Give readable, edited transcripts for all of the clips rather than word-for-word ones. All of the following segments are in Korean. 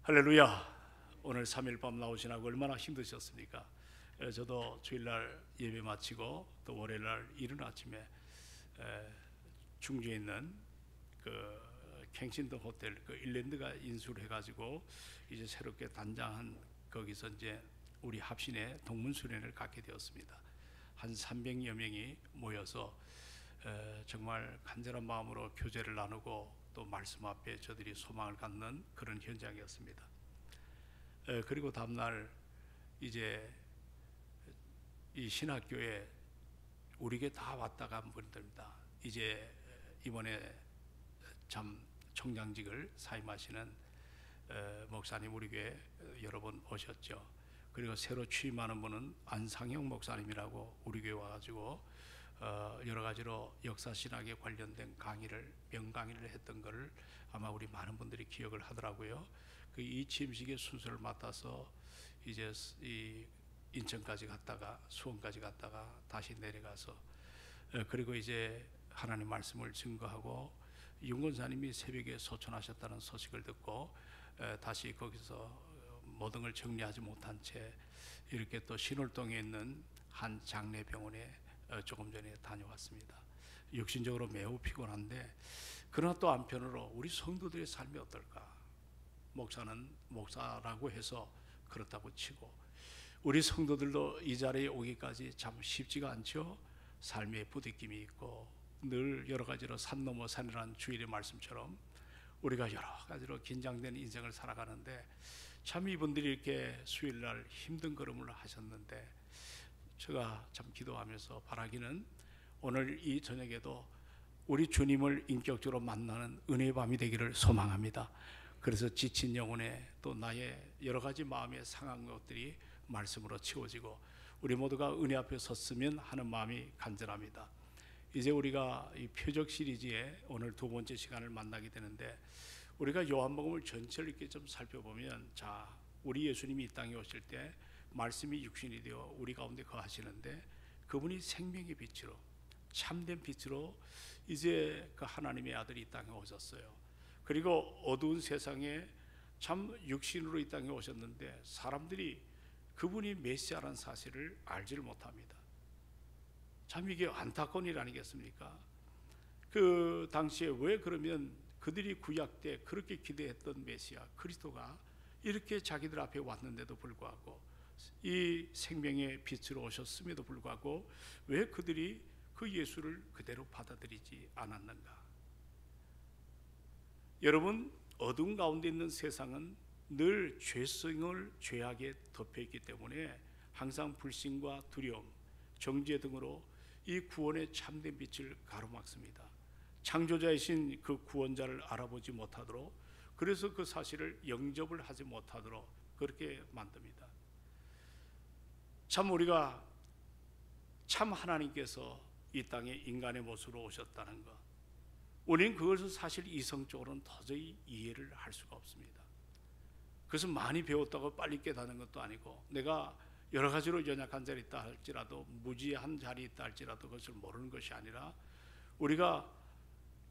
할렐루야. 오늘 3일 밤 나오시나고 얼마나 힘드셨습니까? 저도 주일날 예배 마치고 또 월요일날 이른 아침에 충주에 있는 그 갱신동 호텔 그 일랜드가 인수를 해가지고 이제 새롭게 단장한 거기서 이제 우리 합신의 동문수련을 갖게 되었습니다. 한 300여 명이 모여서 정말 간절한 마음으로 교제를 나누고 또 말씀 앞에 저들이 소망을 갖는 그런 현장이었습니다. 그리고 다음날 이제 이 신학교에 우리에게 다 왔다 간 분들입니다. 이제 이번에 참 총장직을 사임하시는 목사님 우리 교회 여러 번 오셨죠. 그리고 새로 취임하는 분은 안상형 목사님이라고 우리 교회 와가지고 여러 가지로 역사신학에 관련된 강의를 명강의를 했던 것을 아마 우리 많은 분들이 기억을 하더라고요. 그 이 취임식의 순서를 맡아서 이제 이 인천까지 갔다가 수원까지 갔다가 다시 내려가서 그리고 이제 하나님 말씀을 증거하고 윤건사님이 새벽에 소천하셨다는 소식을 듣고 다시 거기서 모든 걸 정리하지 못한 채 이렇게 또 신월동에 있는 한 장례병원에 조금 전에 다녀왔습니다. 육신적으로 매우 피곤한데 그러나 또 한편으로 우리 성도들의 삶이 어떨까? 목사는 목사라고 해서 그렇다고 치고 우리 성도들도 이 자리에 오기까지 참 쉽지가 않죠. 삶의 부딪힘이 있고 늘 여러 가지로 산 넘어 산이라는 주일의 말씀처럼 우리가 여러 가지로 긴장된 인생을 살아가는데 참 이분들이 이렇게 수요일날 힘든 걸음을 하셨는데 제가 참 기도하면서 바라기는 오늘 이 저녁에도 우리 주님을 인격적으로 만나는 은혜의 밤이 되기를 소망합니다. 그래서 지친 영혼에 또 나의 여러 가지 마음의 상한 것들이 말씀으로 채워지고 우리 모두가 은혜 앞에 섰으면 하는 마음이 간절합니다. 이제 우리가 이 표적 시리즈의 오늘 두 번째 시간을 만나게 되는데 우리가 요한복음을 전체를 이렇게 좀 살펴보면 자 우리 예수님이 이 땅에 오실 때 말씀이 육신이 되어 우리 가운데 거하시는데 그분이 생명의 빛으로 참된 빛으로 이제 그 하나님의 아들이 이 땅에 오셨어요. 그리고 어두운 세상에 참 육신으로 이 땅에 오셨는데 사람들이 그분이 메시아라는 사실을 알지를 못합니다. 참 이게 안타까운 일 아니겠습니까? 그 당시에 왜 그러면 그들이 구약 때 그렇게 기대했던 메시아 그리스도가 이렇게 자기들 앞에 왔는데도 불구하고 이 생명의 빛으로 오셨음에도 불구하고 왜 그들이 그 예수를 그대로 받아들이지 않았는가? 여러분 어두운 가운데 있는 세상은 늘 죄성을 죄악에 덮여있기 때문에 항상 불신과 두려움, 정죄 등으로 이 구원의 참된 빛을 가로막습니다. 창조자이신 그 구원자를 알아보지 못하도록 그래서 그 사실을 영접을 하지 못하도록 그렇게 만듭니다. 참 우리가 참 하나님께서 이 땅에 인간의 모습으로 오셨다는 것 우리는 그것을 사실 이성적으로는 도저히 이해를 할 수가 없습니다. 그것은 많이 배웠다고 빨리 깨닫는 것도 아니고 내가 여러 가지로 연약한 자리 있다 할지라도 무지한 자리 있다 할지라도 그것을 모르는 것이 아니라 우리가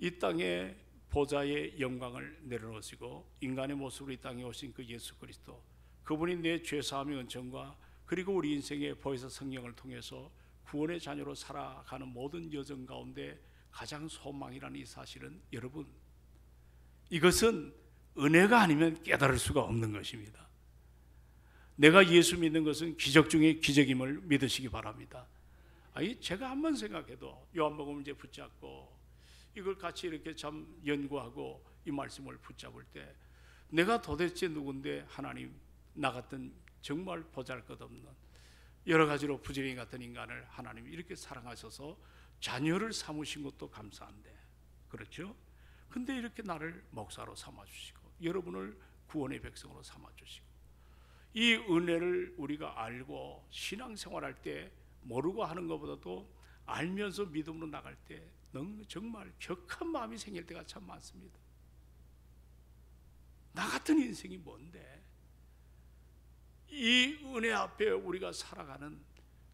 이 땅에 보좌의 영광을 내려놓으시고 인간의 모습으로 이 땅에 오신 그 예수 그리스도 그분이 내 죄사함의 은총과 그리고 우리 인생의 보혜사 성령을 통해서 구원의 자녀로 살아가는 모든 여정 가운데 가장 소망이라는 이 사실은 여러분 이것은 은혜가 아니면 깨달을 수가 없는 것입니다. 내가 예수 믿는 것은 기적 중에 기적임을 믿으시기 바랍니다. 아니 제가 한번 생각해도 요한복음을 이제 붙잡고 이걸 같이 이렇게 참 연구하고 이 말씀을 붙잡을 때 내가 도대체 누군데 하나님 나 같은 정말 보잘것없는 여러 가지로 부지런히 같은 인간을 하나님이 이렇게 사랑하셔서 자녀를 삼으신 것도 감사한데 그렇죠? 근데 이렇게 나를 목사로 삼아주시고 여러분을 구원의 백성으로 삼아주시고 이 은혜를 우리가 알고 신앙생활할 때 모르고 하는 것보다도 알면서 믿음으로 나갈 때 정말 격한 마음이 생길 때가 참 많습니다. 나 같은 인생이 뭔데 이 은혜 앞에 우리가 살아가는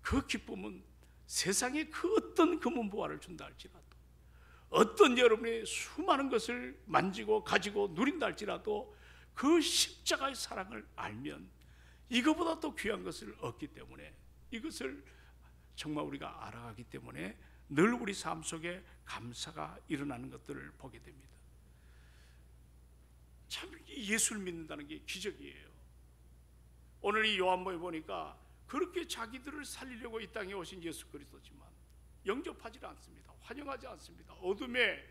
그 기쁨은 세상에 그 어떤 금은보화를 준다 할지라도 어떤 여러분의 수많은 것을 만지고 가지고 누린다 할지라도 그 십자가의 사랑을 알면 이거보다 더 귀한 것을 얻기 때문에, 이것을 정말 우리가 알아가기 때문에 늘 우리 삶 속에 감사가 일어나는 것들을 보게 됩니다. 참 예수를 믿는다는 게 기적이에요. 오늘 이 요한복음에 보니까 그렇게 자기들을 살리려고 이 땅에 오신 예수 그리스도지만 영접하지 않습니다. 환영하지 않습니다. 어둠에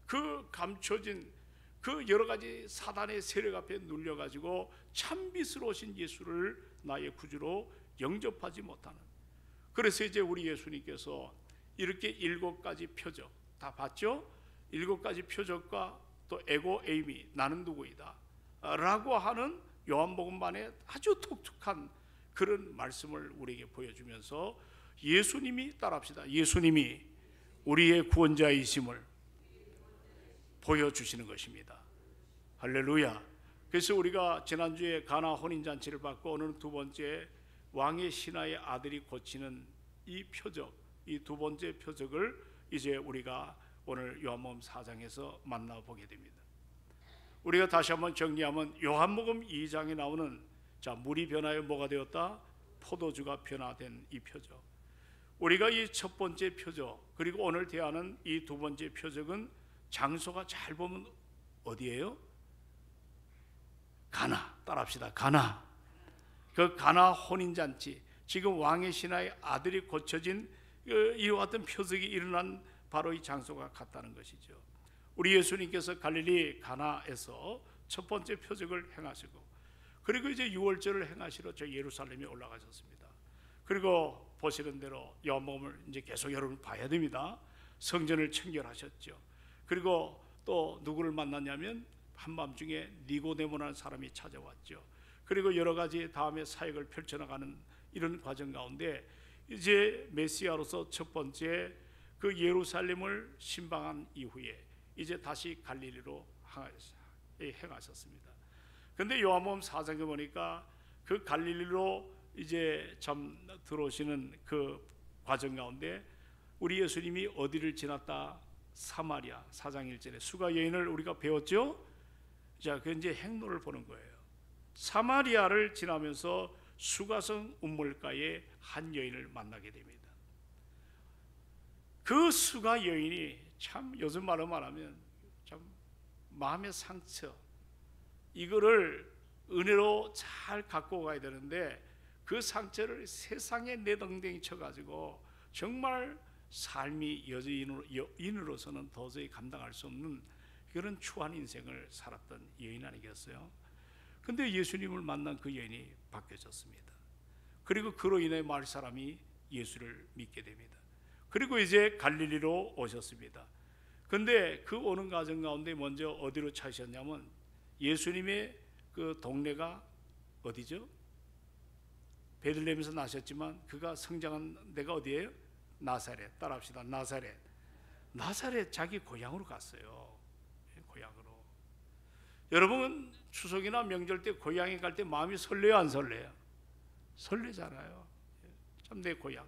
그 감춰진 그 여러 가지 사단의 세력 앞에 눌려가지고 참빛으로 오신 예수를 나의 구주로 영접하지 못하는, 그래서 이제 우리 예수님께서 이렇게 7가지 표적 다 봤죠? 7가지 표적과 또 에고 에이미, 나는 누구이다 라고 하는 요한복음만의 아주 독특한 그런 말씀을 우리에게 보여주면서 예수님이, 따라합시다, 예수님이 우리의 구원자이심을 보여주시는 것입니다. 할렐루야. 그래서 우리가 지난주에 가나 혼인잔치를 받고 오늘은 두 번째 왕의 신하의 아들이 고치는 이 표적, 이 두 번째 표적을 이제 우리가 오늘 요한복음 4장에서 만나보게 됩니다. 우리가 다시 한번 정리하면 요한복음 2장에 나오는, 자, 물이 변하여 뭐가 되었다? 포도주가 변화된 이 표적. 우리가 이 첫 번째 표적, 그리고 오늘 대하는 이 두 번째 표적은 장소가 잘 보면 어디예요? 가나. 따라합시다. 가나. 그 가나 혼인잔치, 지금 왕의 신하의 아들이 고쳐진 이와 같은 표적이 일어난 바로 이 장소가 같다는 것이죠. 우리 예수님께서 갈릴리 가나에서 첫 번째 표적을 행하시고, 그리고 이제 유월절을 행하시러 저 예루살렘에 올라가셨습니다. 그리고 보시는 대로 요한복음을 이제 계속 여러분 봐야 됩니다. 성전을 청결하셨죠. 그리고 또 누구를 만났냐면 한밤중에 니고데모라는 사람이 찾아왔죠. 그리고 여러 가지 다음에 사역을 펼쳐나가는 이런 과정 가운데 이제 메시아로서 첫 번째 그 예루살렘을 신방한 이후에 이제 다시 갈릴리로 행하셨습니다. 그런데 요한복음 4장에 보니까 그 갈릴리로 이제 참 들어오시는 그 과정 가운데 우리 예수님이 어디를 지났다? 사마리아. 4장 1절에 수가 여인을 우리가 배웠죠. 자, 그 이제 행로를 보는 거예요. 사마리아를 지나면서 수가성 운물가에 한 여인을 만나게 됩니다. 그 수가 여인이 참 요즘 말로 말하면 참 마음의 상처, 이거를 은혜로 잘 갖고 가야 되는데 그 상처를 세상에 내덩댕이 쳐가지고 정말 삶이 여인으로서는 도저히 감당할 수 없는 그런 추한 인생을 살았던 여인 아니겠어요? 근데 예수님을 만난 그 여인이 바뀌어졌습니다. 그리고 그로 인해 마을 사람이 예수를 믿게 됩니다. 그리고 이제 갈릴리로 오셨습니다. 근데 그 오는 과정 가운데 먼저 어디로 찾으셨냐면 예수님의 그 동네가 어디죠? 베들레헴에서 나셨지만 그가 성장한 데가 어디예요? 나사렛. 따라합시다. 나사렛. 나사렛 자기 고향으로 갔어요. 고향으로. 여러분 추석이나 명절 때 고향에 갈 때 마음이 설레요, 안 설레요? 설레잖아요. 참 내 고향.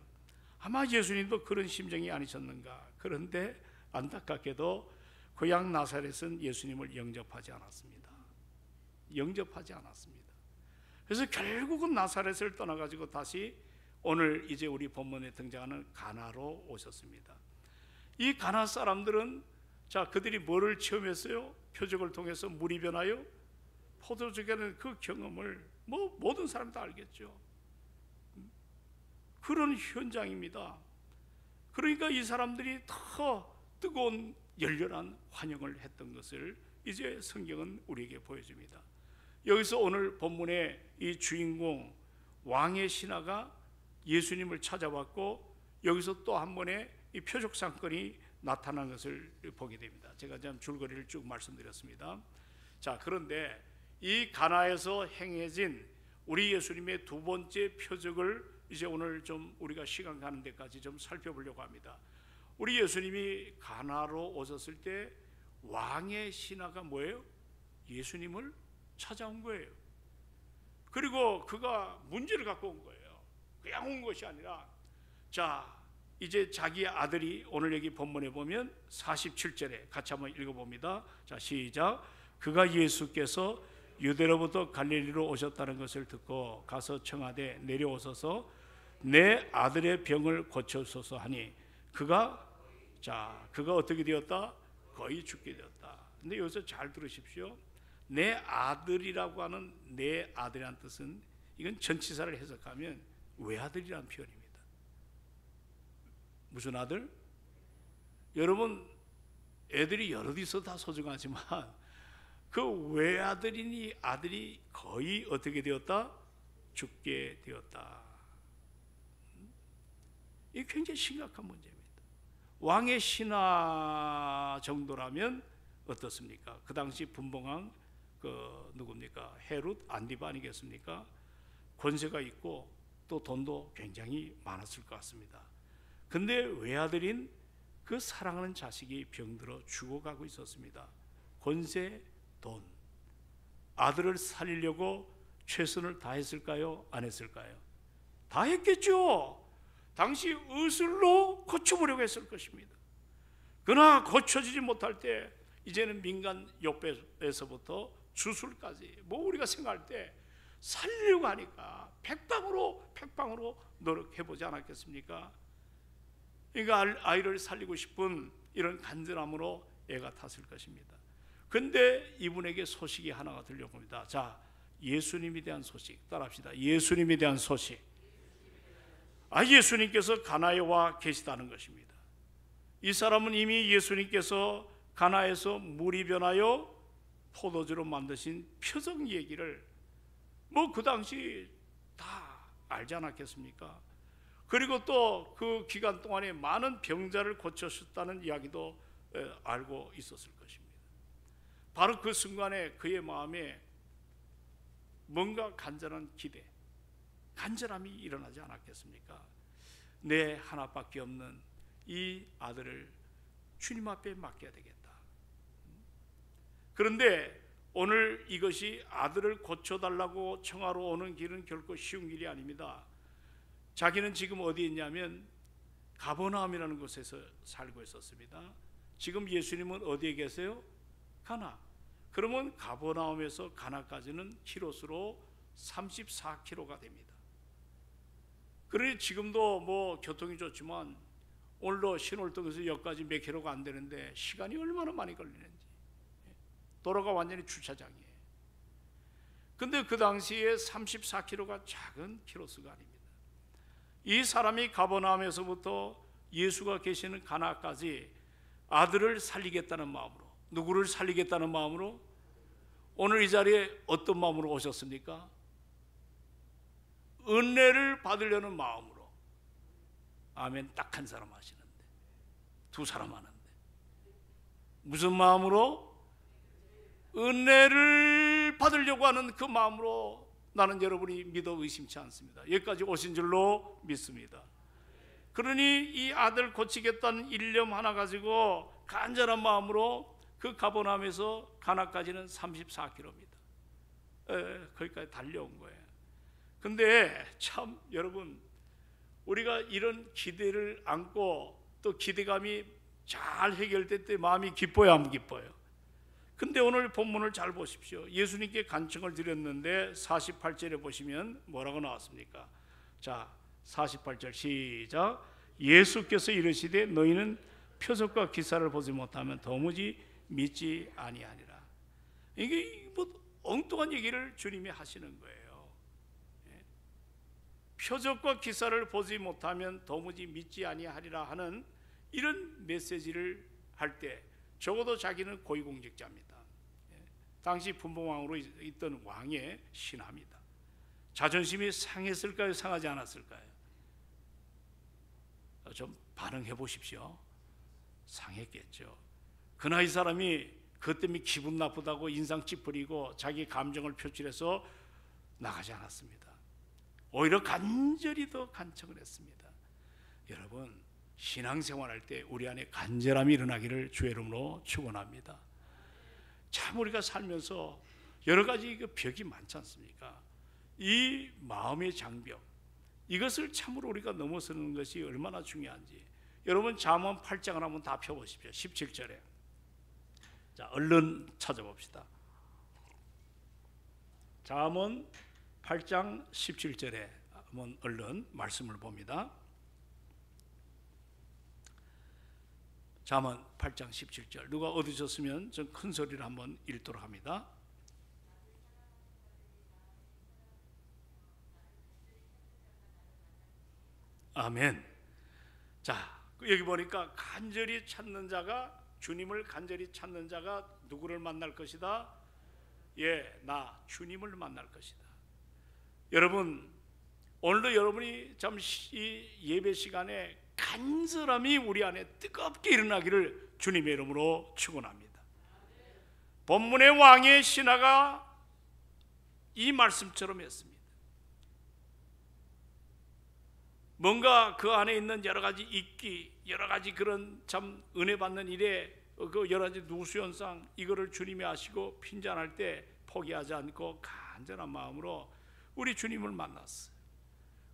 아마 예수님도 그런 심정이 아니셨는가. 그런데 안타깝게도 고향 나사렛은 예수님을 영접하지 않았습니다. 영접하지 않았습니다. 그래서 결국은 나사렛을 떠나가지고 다시 오늘 이제 우리 본문에 등장하는 가나로 오셨습니다. 이 가나 사람들은 자, 그들이 뭐를 체험했어요? 표적을 통해서 물이 변하여 포도주가는 그 경험을 뭐 모든 사람이 다 알겠죠. 그런 현장입니다. 그러니까 이 사람들이 더 뜨거운 열렬한 환영을 했던 것을 이제 성경은 우리에게 보여줍니다. 여기서 오늘 본문의 이 주인공 왕의 신하가 예수님을 찾아왔고 여기서 또 한 번의 이 표적 사건이 나타난 것을 보게 됩니다. 제가 지금 줄거리를 쭉 말씀드렸습니다. 자, 그런데 이 가나에서 행해진 우리 예수님의 두 번째 표적을 이제 오늘 좀 우리가 시간 가는 데까지 좀 살펴보려고 합니다. 우리 예수님이 가나로 오셨을 때 왕의 신하가 뭐예요? 예수님을 찾아온 거예요. 그리고 그가 문제를 갖고 온 거예요. 그냥 온 것이 아니라, 자, 이제 자기 아들이 오늘 여기 본문에 보면 47절에 같이 한번 읽어봅니다. 자, 시작. 그가 예수께서 유대로부터 갈릴리로 오셨다는 것을 듣고 가서 청하되 내려오소서 내 아들의 병을 고쳐소서 하니 그가 어떻게 되었다? 거의 죽게 되었다. 근데 여기서 잘 들으십시오. 내 아들이라고 하는 내 아들이라는 뜻은 이건 전치사를 해석하면 외아들이라는 표현입니다. 무슨 아들? 여러분 애들이 여럿 있어 다 소중하지만 그 외아들이니 아들이 거의 어떻게 되었다? 죽게 되었다. 이게 굉장히 심각한 문제입니다. 왕의 신하 정도라면 어떻습니까? 그 당시 분봉왕 누굽니까? 헤롯 안디바 아니겠습니까? 권세가 있고 또 돈도 굉장히 많았을 것 같습니다. 근데 외아들인 그 사랑하는 자식이 병들어 죽어가고 있었습니다. 권세, 돈. 아들을 살리려고 최선을 다했을까요? 안 했을까요? 다 했겠죠. 당시 의술로 고쳐보려고 했을 것입니다. 그러나 고쳐지지 못할 때 이제는 민간 요법에서부터 주술까지 우리가 생각할 때 살리려고 하니까 백방으로 노력해보지 않았겠습니까? 그러니까 아이를 살리고 싶은 이런 간절함으로 애가 탔을 것입니다. 근데 이분에게 소식이 하나가 들려옵니다. 자, 예수님에 대한 소식 따라합시다. 예수님에 대한 소식. 예수님께서 가나에 와 계시다는 것입니다. 이 사람은 이미 예수님께서 가나에서 물이 변하여 포도주로 만드신 표적 얘기를 그 당시 다 알지 않았겠습니까? 그리고 또 그 기간 동안에 많은 병자를 고쳐주셨다는 이야기도 알고 있었을 것입니다. 바로 그 순간에 그의 마음에 뭔가 간절한 기대, 간절함이 일어나지 않았겠습니까? 내 하나밖에 없는 이 아들을 주님 앞에 맡겨야 되겠다. 그런데 오늘 이것이 아들을 고쳐달라고 청하러 오는 길은 결코 쉬운 길이 아닙니다. 자기는 지금 어디에 있냐면 가버나움이라는 곳에서 살고 있었습니다. 지금 예수님은 어디에 계세요? 가나. 그러면 가버나움에서 가나까지는 키로수로 34km가 됩니다. 그러니 지금도 교통이 좋지만 오늘도 신월동에서 여기까지 몇 킬로가 안 되는데 시간이 얼마나 많이 걸리는지. 도로가 완전히 주차장이에요. 근데 그 당시에 34km가 작은 키로수가 아닙니다. 이 사람이 가버나움에서부터 예수가 계시는 가나까지 아들을 살리겠다는 마음으로, 누구를 살리겠다는 마음으로, 오늘 이 자리에 어떤 마음으로 오셨습니까? 은혜를 받으려는 마음으로. 아멘. 딱 한 사람 하시는데 두 사람 하는데 무슨 마음으로? 은혜를 받으려고 하는 그 마음으로 나는 여러분이 믿어 의심치 않습니다. 여기까지 오신 줄로 믿습니다. 그러니 이 아들 고치겠다는 일념 하나 가지고 간절한 마음으로 그 가버나움에서 가나까지는 34km입니다. 거기까지 달려온 거예요. 근데 참 여러분, 우리가 이런 기대를 안고 또 기대감이 잘 해결될 때 마음이 기뻐요, 안 기뻐요? 근데 오늘 본문을 잘 보십시오. 예수님께 간청을 드렸는데 48절에 보시면 뭐라고 나왔습니까? 자, 48절 시작. 예수께서 이르시되 너희는 표적과 기사를 보지 못하면 도무지 믿지 아니하니라. 이게 엉뚱한 얘기를 주님이 하시는 거예요. 표적과 기사를 보지 못하면 도무지 믿지 아니하리라 하는 이런 메시지를 할 때 적어도 자기는 고위공직자입니다. 당시 분봉왕으로 있던 왕의 신하입니다. 자존심이 상했을까요? 상하지 않았을까요? 좀 반응해 보십시오. 상했겠죠. 그러나 이 사람이 그것 때문에 기분 나쁘다고 인상 찌푸리고 자기 감정을 표출해서 나가지 않았습니다. 오히려 간절히 더 간청을 했습니다. 여러분, 신앙생활할 때 우리 안에 간절함이 일어나기를 주의 이름으로 축원합니다. 참 우리가 살면서 여러 가지 벽이 많지 않습니까? 이 마음의 장벽, 이것을 참으로 우리가 넘어서는 것이 얼마나 중요한지. 여러분 잠언 8장을 한번 다 펴보십시오. 17절에. 자, 얼른 찾아봅시다. 잠언 8장 17절에 한번 얼른 말씀을 봅니다. 잠언 8장 17절. 누가 얻으셨으면 좀 큰 소리를 한번 읽도록 합니다. 아멘. 자, 여기 보니까 간절히 찾는 자가, 주님을 간절히 찾는 자가 누구를 만날 것이다? 예, 나 주님을 만날 것이다. 여러분, 오늘도 여러분이 잠시 예배 시간에 간절함이 우리 안에 뜨겁게 일어나기를 주님의 이름으로 축원합니다. 본문의 왕의 신하가 이 말씀처럼 했습니다. 뭔가 그 안에 있는 여러 가지 익기, 여러 가지 그런 참 은혜 받는 일에 그 여러 가지 누수현상, 이거를 주님이 아시고 핀잔할 때 포기하지 않고 간절한 마음으로 우리 주님을 만났어요.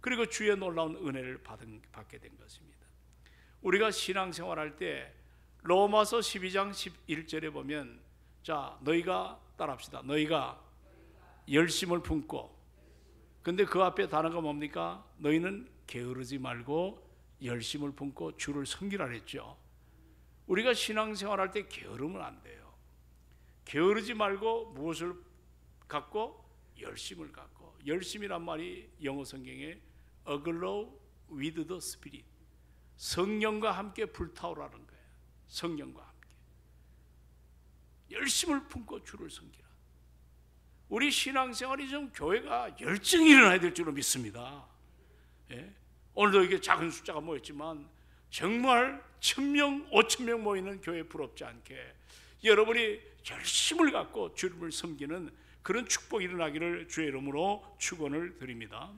그리고 주의 놀라운 은혜를 받게 된 것입니다. 우리가 신앙생활할 때 로마서 12장 11절에 보면, 자, 너희가 따라합시다. 너희가 열심을 품고, 근데 그 앞에 단어가 뭡니까? 너희는 게으르지 말고 열심을 품고 주를 섬기라 했죠. 우리가 신앙생활할 때 게으르면 안 돼요. 게으르지 말고 무엇을 갖고? 열심을 갖고. 열심이란 말이 영어 성경에 aglow with the spirit, 성령과 함께 불타오라는 거예요. 성령과 함께 열심을 품고 주를 섬기라. 우리 신앙생활이 좀 교회가 열정이 일어나야 될 줄로 믿습니다. 예? 오늘도 이게 작은 숫자가 모였지만 정말 1000명, 5000명 모이는 교회 부럽지 않게 여러분이 열심을 갖고 주님을 섬기는 그런 축복이 일어나기를 주의 이름으로 축원을 드립니다.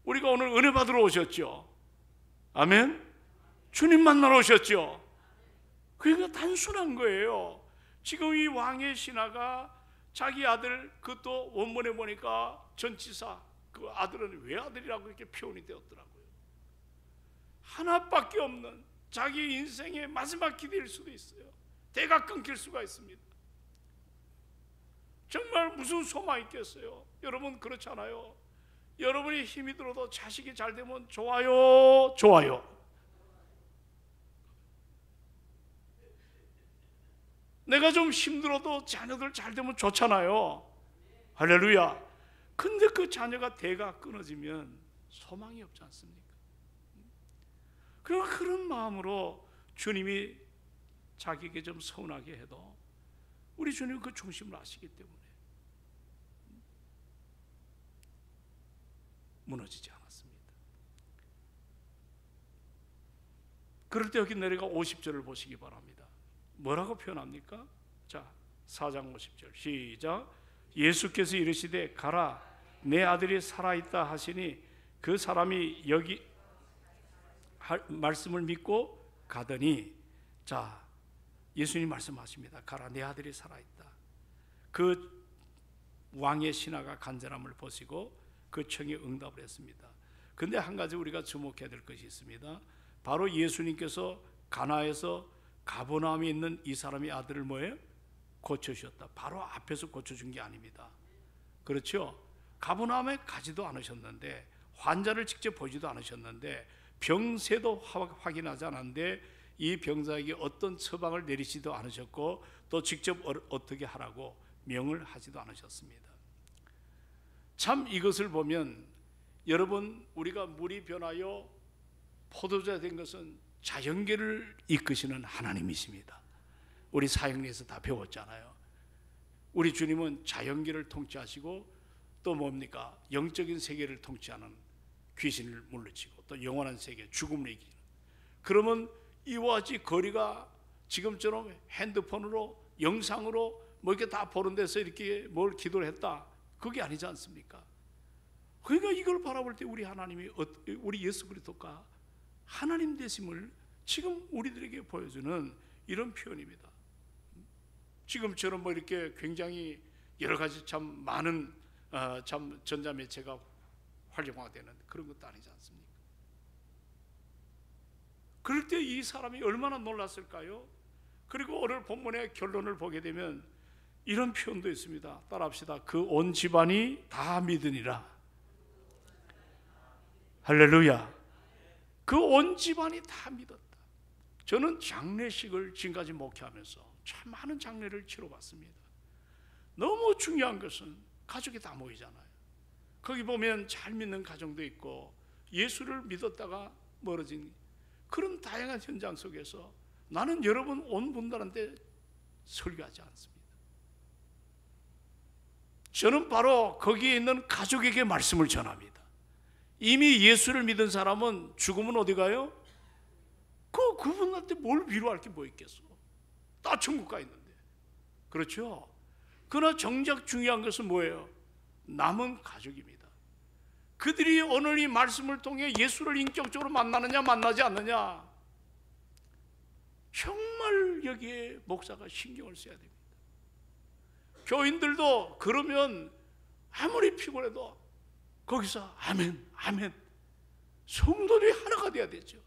우리가 오늘 은혜 받으러 오셨죠. 아멘. 주님 만나러 오셨죠. 그러니까 단순한 거예요. 지금 이 왕의 신하가 자기 아들, 그것도 원문에 보니까 전치사, 그 아들은 외아들이라고 이렇게 표현이 되었더라고요. 하나밖에 없는 자기 인생의 마지막 기대일 수도 있어요. 대가 끊길 수가 있습니다. 정말 무슨 소망이 있겠어요? 여러분 그렇잖아요. 여러분이 힘이 들어도 자식이 잘 되면 좋아요, 좋아요. 내가 좀 힘들어도 자녀들 잘 되면 좋잖아요. 할렐루야. 근데 그 자녀가 대가 끊어지면 소망이 없지 않습니까? 그러나 그런 마음으로 주님이 자기에게 좀 서운하게 해도 우리 주님은 그 중심을 아시기 때문에 무너지지 않았습니다. 그럴 때 여기 내려가 50절을 보시기 바랍니다. 뭐라고 표현합니까? 자, 4장 50절 시작. 예수께서 이르시되 가라, 내 아들이 살아있다 하시니 그 사람이 여기 말씀을 믿고 가더니, 자, 예수님 말씀하십니다. 가라, 내 아들이 살아있다. 그 왕의 신하가 간절함을 보시고 그 청에 응답을 했습니다. 근데 한 가지 우리가 주목해야 될 것이 있습니다. 바로 예수님께서 가나에서 가버나움에 있는 이 사람의 아들을 뭐예요? 고쳐주셨다. 바로 앞에서 고쳐준 게 아닙니다. 그렇죠? 가버나움에 가지도 않으셨는데, 환자를 직접 보지도 않으셨는데, 병세도 확인하지 않았는데 이 병자에게 어떤 처방을 내리지도 않으셨고 또 직접 어떻게 하라고 명을 하지도 않으셨습니다. 참 이것을 보면 여러분, 우리가 물이 변하여 포도주가 된 것은 자연계를 이끄시는 하나님이십니다. 우리 사형리에서 다 배웠잖아요. 우리 주님은 자연계를 통치하시고 또 뭡니까? 영적인 세계를 통치하는, 귀신을 물리치고 또 영원한 세계, 죽음을 이기는. 그러면 이와 같이 거리가 지금처럼 핸드폰으로, 영상으로 뭐 이렇게 다 보는 데서 이렇게 뭘 기도를 했다, 그게 아니지 않습니까? 그러니까 이걸 바라볼 때 우리 하나님이, 우리 예수 그리스도가 하나님 되심을 지금 우리들에게 보여주는 이런 표현입니다. 지금처럼 뭐 이렇게 굉장히 여러 가지 참 많은 참 전자매체가 활용화되는 그런 것도 아니지 않습니까? 그럴 때 이 사람이 얼마나 놀랐을까요? 그리고 오늘 본문의 결론을 보게 되면 이런 표현도 있습니다. 따라합시다. 그 온 집안이 다 믿으니라. 할렐루야. 그 온 집안이 다 믿었다. 저는 장례식을 지금까지 목회하면서 참 많은 장례를 치러봤습니다. 너무 중요한 것은 가족이 다 모이잖아요. 거기 보면 잘 믿는 가정도 있고 예수를 믿었다가 멀어진 그런 다양한 현장 속에서 나는 여러분 온 분들한테 설교하지 않습니다. 저는 바로 거기에 있는 가족에게 말씀을 전합니다. 이미 예수를 믿은 사람은 죽으면 어디 가요? 그분한테 뭘 위로할 게 뭐 있겠어? 다 천국 가 있는데. 그렇죠? 그러나 정작 중요한 것은 뭐예요? 남은 가족입니다. 그들이 오늘 이 말씀을 통해 예수를 인격적으로 만나느냐 만나지 않느냐, 정말 여기에 목사가 신경을 써야 됩니다. 교인들도 그러면 아무리 피곤해도 거기서 아멘 아멘, 성도들이 하나가 돼야 되죠.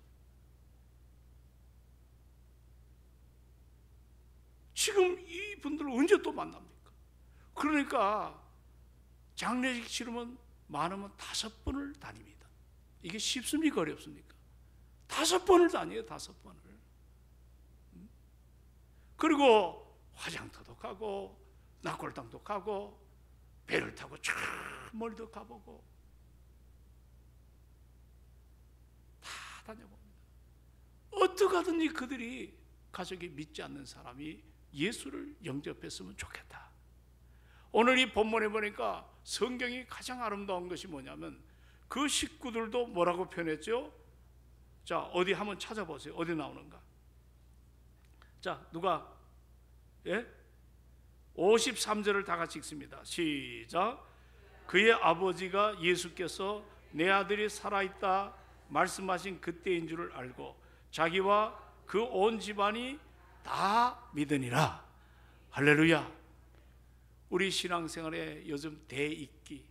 지금 이 분들을 언제 또 만납니까? 그러니까 장례식 치르면 많으면 5번을 다닙니다. 이게 쉽습니까? 어렵습니까? 5번을 다녀요. 5번을. 그리고 화장터도 가고 낙골당도 가고 배를 타고 저 멀리도 가보고 다 다녀봅니다. 어떻게 하든지 그들이 가족이 믿지 않는 사람이 예수를 영접했으면 좋겠다. 오늘 이 본문에 보니까 성경이 가장 아름다운 것이 뭐냐면 그 식구들도 뭐라고 표현했죠? 자, 어디 한번 찾아보세요. 어디 나오는가? 자, 누가? 예? 53절을 다 같이 읽습니다. 시작. 그의 아버지가 예수께서 내 아들이 살아있다 말씀하신 그때인 줄을 알고 자기와 그 온 집안이 다 믿으니라. 할렐루야. 우리 신앙생활에 요즘 대익기,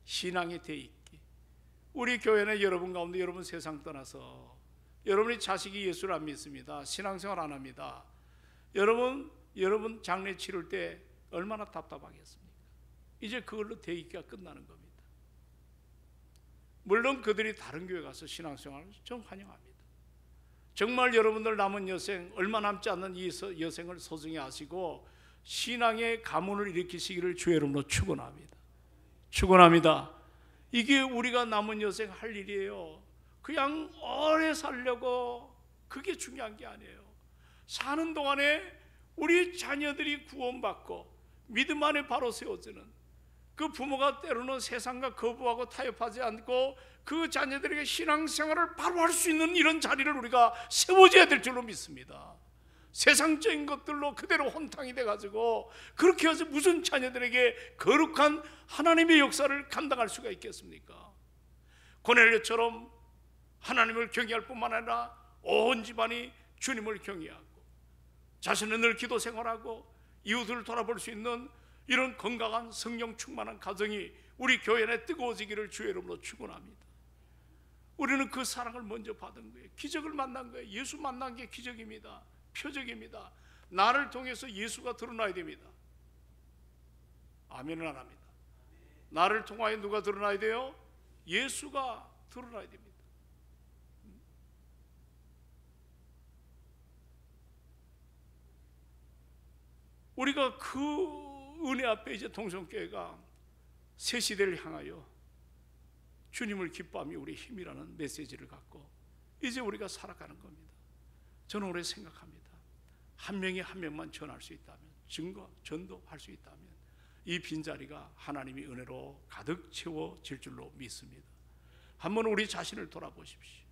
신앙의 대익기. 우리 교회는 여러분 가운데 여러분 세상 떠나서 여러분의 자식이 예수를 안 믿습니다. 신앙생활 안 합니다. 여러분 장례 치를 때 얼마나 답답하겠습니까? 이제 그걸로 대익기가 끝나는 겁니다. 물론 그들이 다른 교회 가서 신앙생활을 좀 환영합니다. 정말 여러분들 남은 여생, 얼마 남지 않는 이 여생을 소중히 하시고 신앙의 가문을 일으키시기를 주의 이름으로 축원합니다. 축원합니다. 이게 우리가 남은 여생 할 일이에요. 그냥 오래 살려고 그게 중요한 게 아니에요. 사는 동안에 우리 자녀들이 구원받고 믿음 안에 바로 세워지는, 그 부모가 때로는 세상과 거부하고 타협하지 않고 그 자녀들에게 신앙생활을 바로 할 수 있는 이런 자리를 우리가 세워줘야 될 줄로 믿습니다. 세상적인 것들로 그대로 혼탕이 돼가지고 그렇게 해서 무슨 자녀들에게 거룩한 하나님의 역사를 감당할 수가 있겠습니까? 고넬료처럼 하나님을 경외할 뿐만 아니라 온 집안이 주님을 경외하고 자신은 늘 기도 생활하고 이웃을 돌아볼 수 있는 이런 건강한 성령 충만한 가정이 우리 교회 안에 뜨거워지기를 주의 이름으로 축원합니다. 우리는 그 사랑을 먼저 받은 거예요. 기적을 만난 거예요. 예수 만난 게 기적입니다. 표적입니다. 나를 통해서 예수가 드러나야 됩니다. 아멘은 안 합니다. 나를 통하여 누가 드러나야 돼요? 예수가 드러나야 됩니다. 우리가 그 은혜 앞에 이제 동성교회가 새 시대를 향하여 주님을 기뻐하며 우리 힘이라는 메시지를 갖고 이제 우리가 살아가는 겁니다. 저는 오래 생각합니다. 한 명이 한 명만 전할 수 있다면, 증거, 전도할 수 있다면 이 빈자리가 하나님의 은혜로 가득 채워질 줄로 믿습니다. 한번 우리 자신을 돌아보십시오.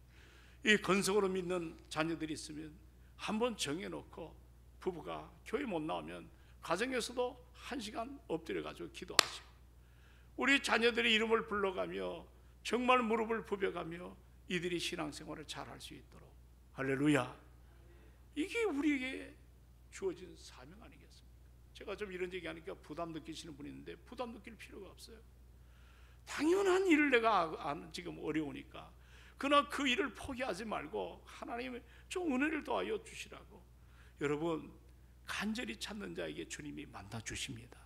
이 건성으로 믿는 자녀들이 있으면 한번 정해놓고 부부가 교회 못 나오면 가정에서도 1시간 엎드려가지고 기도하시고 우리 자녀들의 이름을 불러가며 정말 무릎을 부벼가며 이들이 신앙생활을 잘할 수 있도록. 할렐루야. 이게 우리에게 주어진 사명 아니겠습니까? 제가 좀 이런 얘기하니까 부담 느끼시는 분이 있는데 부담 느낄 필요가 없어요. 당연한 일을 내가 지금 어려우니까 그러나 그 일을 포기하지 말고 하나님의 좀 은혜를 더하여 주시라고. 여러분, 간절히 찾는 자에게 주님이 만나 주십니다.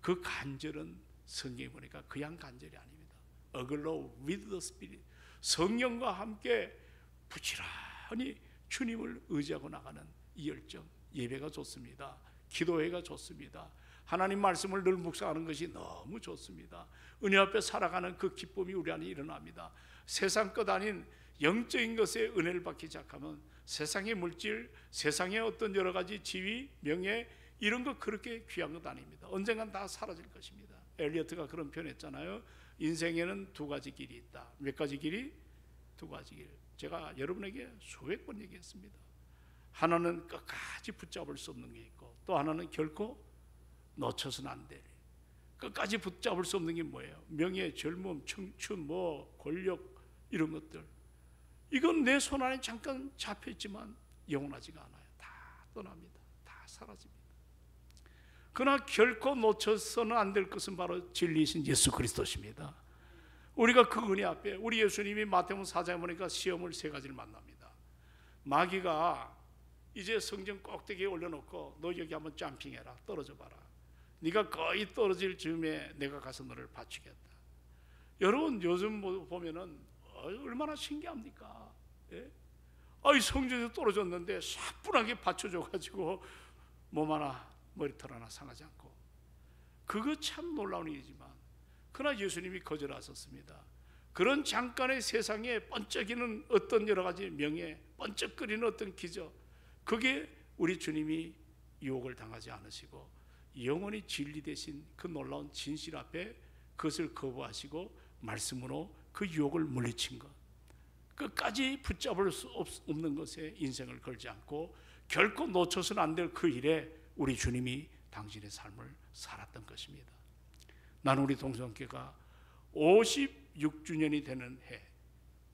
그 간절은 성경에 보니까 그냥 간절이 아닙니다. Aglow with the Spirit, 성령과 함께 부지런히 주님을 의지하고 나가는 이 열정, 예배가 좋습니다. 기도회가 좋습니다. 하나님 말씀을 늘 묵상하는 것이 너무 좋습니다. 은혜 앞에 살아가는 그 기쁨이 우리 안에 일어납니다. 세상 것 아닌 영적인 것에 은혜를 받기 시작하면 세상의 물질, 세상의 어떤 여러 가지 지위, 명예 이런 거 그렇게 귀한 것 아닙니다. 언젠간 다 사라질 것입니다. 엘리어트가 그런 표현했잖아요. 인생에는 두 가지 길이 있다. 몇 가지 길이? 두 가지 길. 제가 여러분에게 수백 번 얘기했습니다. 하나는 끝까지 붙잡을 수 없는 게 있고, 또 하나는 결코 놓쳐서는 안 돼. 끝까지 붙잡을 수 없는 게 뭐예요? 명예, 젊음, 청춘, 권력 이런 것들. 이건 내 손 안에 잠깐 잡혀 있지만 영원하지가 않아요. 다 떠납니다. 다 사라집니다. 그러나 결코 놓쳐서는 안 될 것은 바로 진리이신 예수 그리스도십니다. 우리가 그 은혜 앞에, 우리 예수님이 마태복음 4장에 보니까 시험을 세 가지를 만납니다. 마귀가 이제 성전 꼭대기에 올려놓고 너 여기 한번 점핑해라, 떨어져 봐라. 네가 거의 떨어질 즈음에 내가 가서 너를 받치겠다. 여러분 요즘 보면은 얼마나 신기합니까? 예? 성전에서 떨어졌는데 사뿐하게 받쳐줘가지고 몸 하나, 머리털 하나 상하지 않고, 그거 참 놀라운 일이지만 그러나 예수님이 거절하셨습니다. 그런 잠깐의 세상에 번쩍이는 어떤 여러 가지 명예, 번쩍거리는 어떤 기적, 그게 우리 주님이 유혹을 당하지 않으시고 영원히 진리 되신 그 놀라운 진실 앞에 그것을 거부하시고 말씀으로 그 유혹을 물리친 것, 끝까지 붙잡을 수 없는 것에 인생을 걸지 않고 결코 놓쳐서는 안 될 그 일에 우리 주님이 당신의 삶을 살았던 것입니다. 나는 우리 동성교회가 56주년이 되는 해,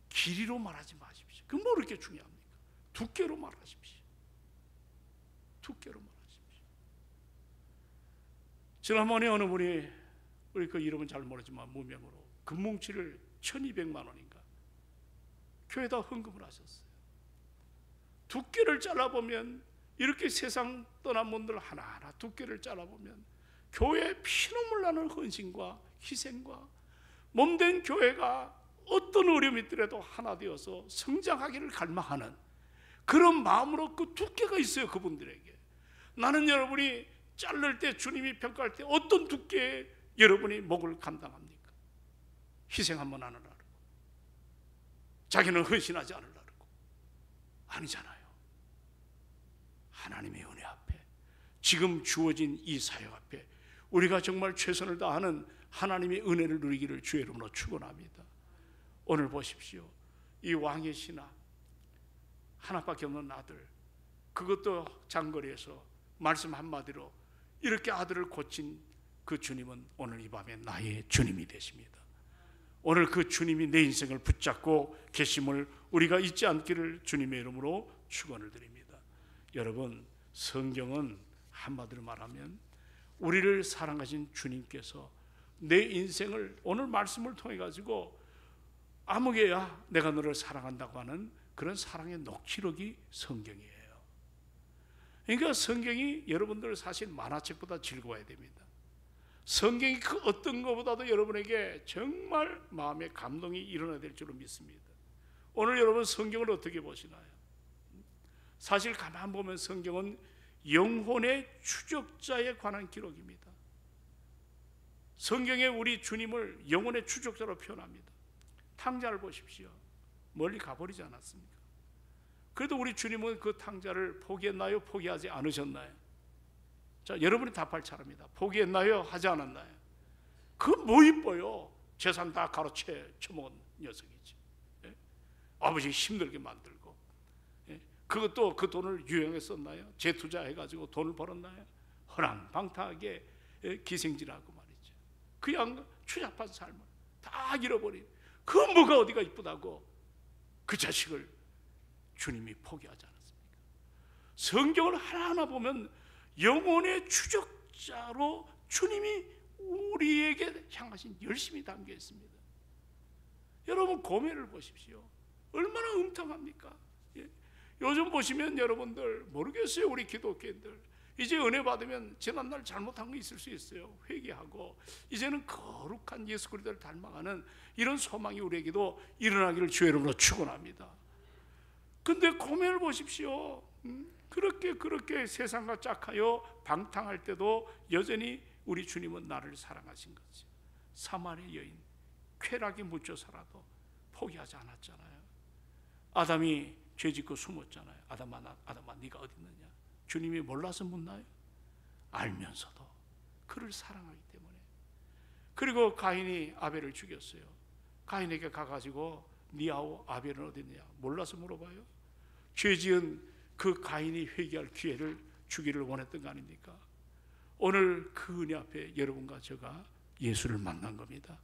길이로 말하지 마십시오. 그 뭐 그렇게 중요합니까? 두께로 말하십시오. 두께로 말하십시오. 지난번에 어느 분이, 우리 그 이름은 잘 모르지만 무명으로 금뭉치를 1200만 원인가 교회에다 헌금을 하셨어요. 두께를 잘라보면, 이렇게 세상 떠난 분들 하나하나 두께를 잘라보면 교회에 피눈물 나는 헌신과 희생과 몸된 교회가 어떤 어려움이 있더라도 하나 되어서 성장하기를 갈망하는 그런 마음으로 그 두께가 있어요. 그분들에게. 나는 여러분이 자를 때, 주님이 평가할 때 어떤 두께에 여러분이 목을 감당합니까? 희생 한번 안 하려고, 자기는 헌신하지 않으려고. 아니잖아요. 하나님의 은혜 앞에, 지금 주어진 이 사역 앞에 우리가 정말 최선을 다하는 하나님의 은혜를 누리기를 주의 이름으로 축원합니다. 오늘 보십시오. 이 왕의 신하, 하나밖에 없는 아들, 그것도 장거리에서 말씀 한마디로 이렇게 아들을 고친 그 주님은 오늘 이 밤에 나의 주님이 되십니다. 오늘 그 주님이 내 인생을 붙잡고 계심을 우리가 잊지 않기를 주님의 이름으로 축원을 드립니다. 여러분, 성경은 한마디로 말하면 우리를 사랑하신 주님께서 내 인생을 오늘 말씀을 통해 가지고 아무개야 내가 너를 사랑한다고 하는 그런 사랑의 녹취록이 성경이에요. 그러니까 성경이 여러분들 사실 만화책보다 즐거워야 됩니다. 성경이 그 어떤 것보다도 여러분에게 정말 마음의 감동이 일어나야 될 줄로 믿습니다. 오늘 여러분 성경을 어떻게 보시나요? 사실 가만 보면 성경은 영혼의 추적자에 관한 기록입니다. 성경에 우리 주님을 영혼의 추적자로 표현합니다. 탕자를 보십시오. 멀리 가버리지 않았습니까? 그래도 우리 주님은 그 탕자를 포기했나요? 포기하지 않으셨나요? 자, 여러분이 답할 차례입니다. 포기했나요? 하지 않았나요? 그건 뭐 이뻐요? 재산 다 쳐먹은 녀석이지. 예? 아버지 힘들게 만들고, 예? 그것도 그 돈을 유용하게 썼나요? 재투자해가지고 돈을 벌었나요? 허랑방탕하게, 예? 기생질하고 말이죠. 그냥 추잡한 삶을 다 잃어버린, 그 뭐가 어디가 이쁘다고 그 자식을 주님이 포기하지 않았습니까? 성경을 하나하나 보면 영혼의 추적자로 주님이 우리에게 향하신 열심이 담겨 있습니다. 여러분 고뇌를 보십시오. 얼마나 음탕합니까? 예? 요즘 보시면 여러분들 모르겠어요. 우리 기독교인들 이제 은혜 받으면 지난날 잘못한 거 있을 수 있어요. 회개하고 이제는 거룩한 예수 그리스도를 닮아가는 이런 소망이 우리에게도 일어나기를 주의 이름으로 축원합니다. 근데 고멜을 보십시오. 그렇게 세상과 짝하여 방탕할 때도 여전히 우리 주님은 나를 사랑하신 거지. 사마리아 여인 쾌락에 묻혀 살아도 포기하지 않았잖아요. 아담이 죄짓고 숨었잖아요. 아담아 네가 어디 있느냐. 주님이 몰라서 묻나요? 알면서도 그를 사랑하기 때문에. 그리고 가인이 아벨을 죽였어요. 가인에게 가가지고 네 아우 아벨은 어디 있느냐 몰라서 물어봐요? 죄지은 그 가인이 회개할 기회를 주기를 원했던 거 아닙니까? 오늘 그 은혜 앞에 여러분과 제가 예수를 만난 겁니다.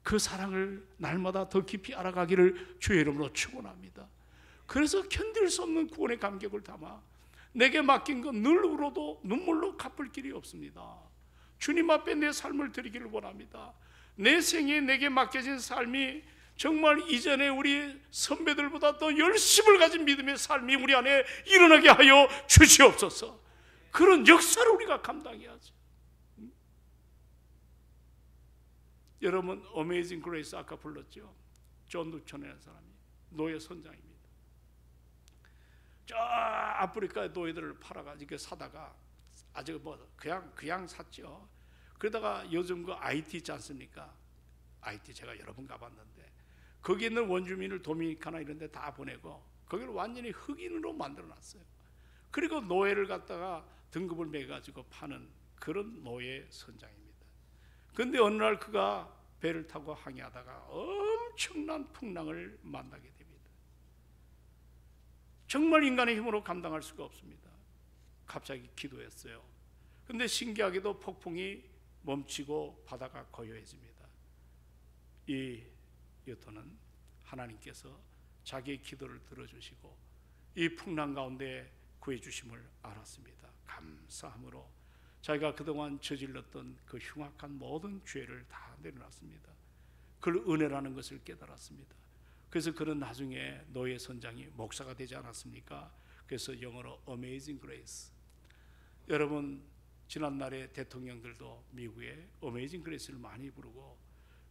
그 사랑을 날마다 더 깊이 알아가기를 주의 이름으로 축원합니다. 그래서 견딜 수 없는 구원의 감격을 담아 내게 맡긴 건 늘 울어도 눈물로 갚을 길이 없습니다. 주님 앞에 내 삶을 드리기를 원합니다. 내 생에 내게 맡겨진 삶이 정말 이전에 우리 선배들보다 더 열심을 가진 믿음의 삶이 우리 안에 일어나게 하여 주시옵소서. 그런 역사를 우리가 감당해야죠. 여러분 어메이징 그레이스 아까 불렀죠. 존 누천이라는 사람이 노예 선장입니다. 저 아프리카의 노예들을 팔아가지고 사다가 아주 그냥 샀죠. 그러다가 요즘 그 IT 있지 않습니까? IT 제가 여러 번 가봤는데 거기 있는 원주민을 도미니카나 이런 데 다 보내고 거기를 완전히 흑인으로 만들어놨어요. 그리고 노예를 갖다가 등급을 매가지고 파는 그런 노예 선장입니다. 그런데 어느 날 그가 배를 타고 항해하다가 엄청난 풍랑을 만나게 됩니다. 정말 인간의 힘으로 감당할 수가 없습니다. 갑자기 기도했어요. 그런데 신기하게도 폭풍이 멈추고 바다가 고요해집니다. 이 요토는 하나님께서 자기의 기도를 들어주시고 이 풍랑 가운데 구해주심을 알았습니다. 감사함으로 자기가 그동안 저질렀던 그 흉악한 모든 죄를 다 내려놨습니다. 그걸 은혜라는 것을 깨달았습니다. 그래서 그는 나중에 노예 선장이 목사가 되지 않았습니까? 그래서 영어로 Amazing Grace. 여러분 지난날의 대통령들도 미국에 Amazing Grace를 많이 부르고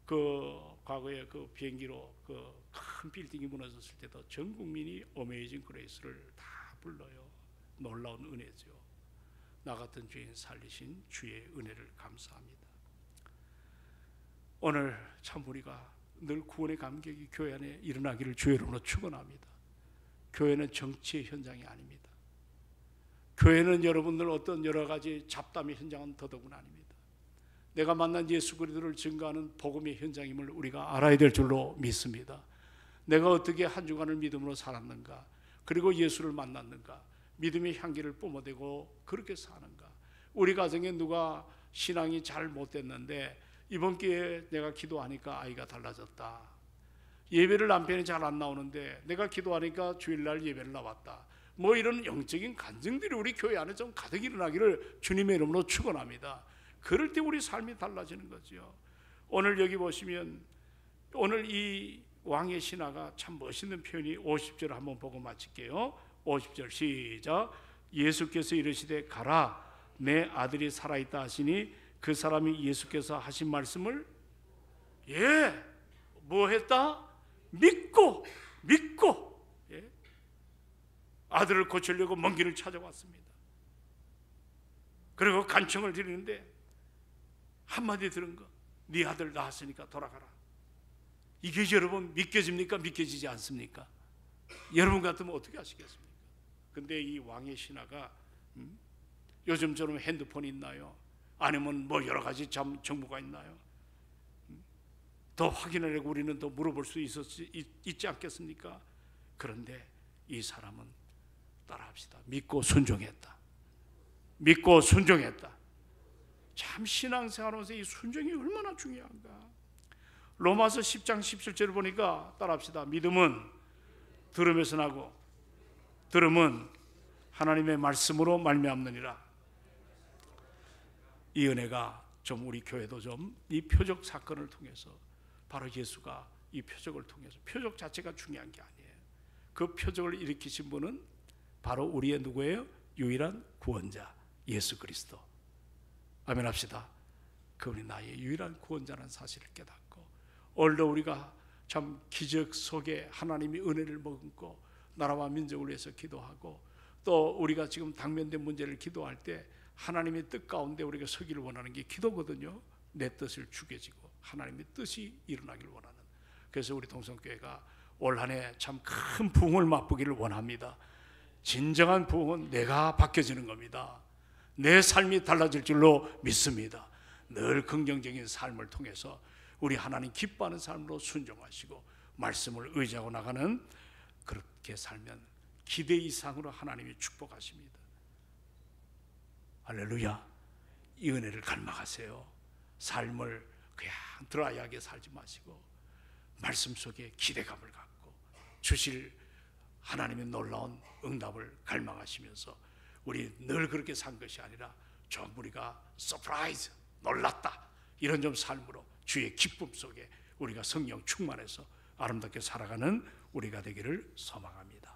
그 과거에 그 비행기로 그 큰 빌딩이 무너졌을 때도 전 국민이 Amazing Grace를 다 불러요. 놀라운 은혜죠. 나 같은 죄인 살리신 주의 은혜를 감사합니다. 오늘 참 우리가 늘 구원의 감격이 교회 안에 일어나기를 주의 이름으로 축원합니다. 교회는 정치의 현장이 아닙니다. 교회는 여러분들 어떤 여러 가지 잡담의 현장은 더더군 아닙니다. 내가 만난 예수 그리스도를 증거하는 복음의 현장임을 우리가 알아야 될 줄로 믿습니다. 내가 어떻게 한 주간을 믿음으로 살았는가, 그리고 예수를 만났는가, 믿음의 향기를 뿜어대고 그렇게 사는가. 우리 가정에 누가 신앙이 잘 못됐는데 이번 기회에 내가 기도하니까 아이가 달라졌다. 예배를 남편이 잘 안 나오는데 내가 기도하니까 주일날 예배를 나왔다. 뭐 이런 영적인 간증들이 우리 교회 안에 좀 가득 일어나기를 주님의 이름으로 축원합니다. 그럴 때 우리 삶이 달라지는 거죠. 오늘 여기 보시면 오늘 이 왕의 신화가 참 멋있는 표현이 50절 한번 보고 마칠게요. 50절 시작. 예수께서 이르시되 가라 내 아들이 살아있다 하시니 그 사람이 예수께서 하신 말씀을 뭐 했다? 믿고 아들을 고치려고 먼 길을 찾아왔습니다. 그리고 간청을 드리는데 한마디 들은 거, 네 아들 낳았으니까 돌아가라. 이게 여러분 믿겨집니까? 믿겨지지 않습니까? 여러분 같으면 어떻게 하시겠습니까? 근데 이 왕의 신하가 요즘처럼 핸드폰이 있나요? 아니면 뭐 여러 가지 정보가 있나요? 더 확인하려고 우리는 더 물어볼 수 있지 않겠습니까? 그런데 이 사람은 따라합시다. 믿고 순종했다. 참 신앙생활하면서 이 순종이 얼마나 중요한가. 로마서 10장 17절을 보니까 따라합시다. 믿음은 들음에서 나고 들음은 하나님의 말씀으로 말미암느니라. 이 은혜가 좀 우리 교회도 좀 이 표적 사건을 통해서 바로 예수가 이 표적을 통해서, 표적 자체가 중요한 게 아니에요. 그 표적을 일으키신 분은 바로 우리의 누구예요? 유일한 구원자 예수 그리스도. 아멘 합시다. 그분이 나의 유일한 구원자라는 사실을 깨닫고, 오늘도 우리가 참 기적 속에 하나님이 은혜를 머금고 나라와 민족을 위해서 기도하고, 또 우리가 지금 당면된 문제를 기도할 때 하나님의 뜻 가운데 우리가 서기를 원하는 게 기도거든요. 내 뜻을 죽여지고 하나님의 뜻이 일어나기를 원하는. 그래서 우리 동성교회가 올 한 해 참 큰 부흥을 맛보기를 원합니다. 진정한 부흥은 내가 바뀌어지는 겁니다. 내 삶이 달라질 줄로 믿습니다. 늘 긍정적인 삶을 통해서 우리 하나님 기뻐하는 삶으로 순종하시고 말씀을 의지하고 나가는, 그렇게 살면 기대 이상으로 하나님이 축복하십니다. 할렐루야. 이 은혜를 갈망하세요. 삶을 그냥 드라이하게 살지 마시고 말씀 속에 기대감을 갖고 주실 하나님의 놀라운 응답을 갈망하시면서, 우리 늘 그렇게 산 것이 아니라 좀 우리가 서프라이즈, 놀랐다, 이런 좀 삶으로 주의 기쁨 속에 우리가 성령 충만해서 아름답게 살아가는 우리가 되기를 소망합니다.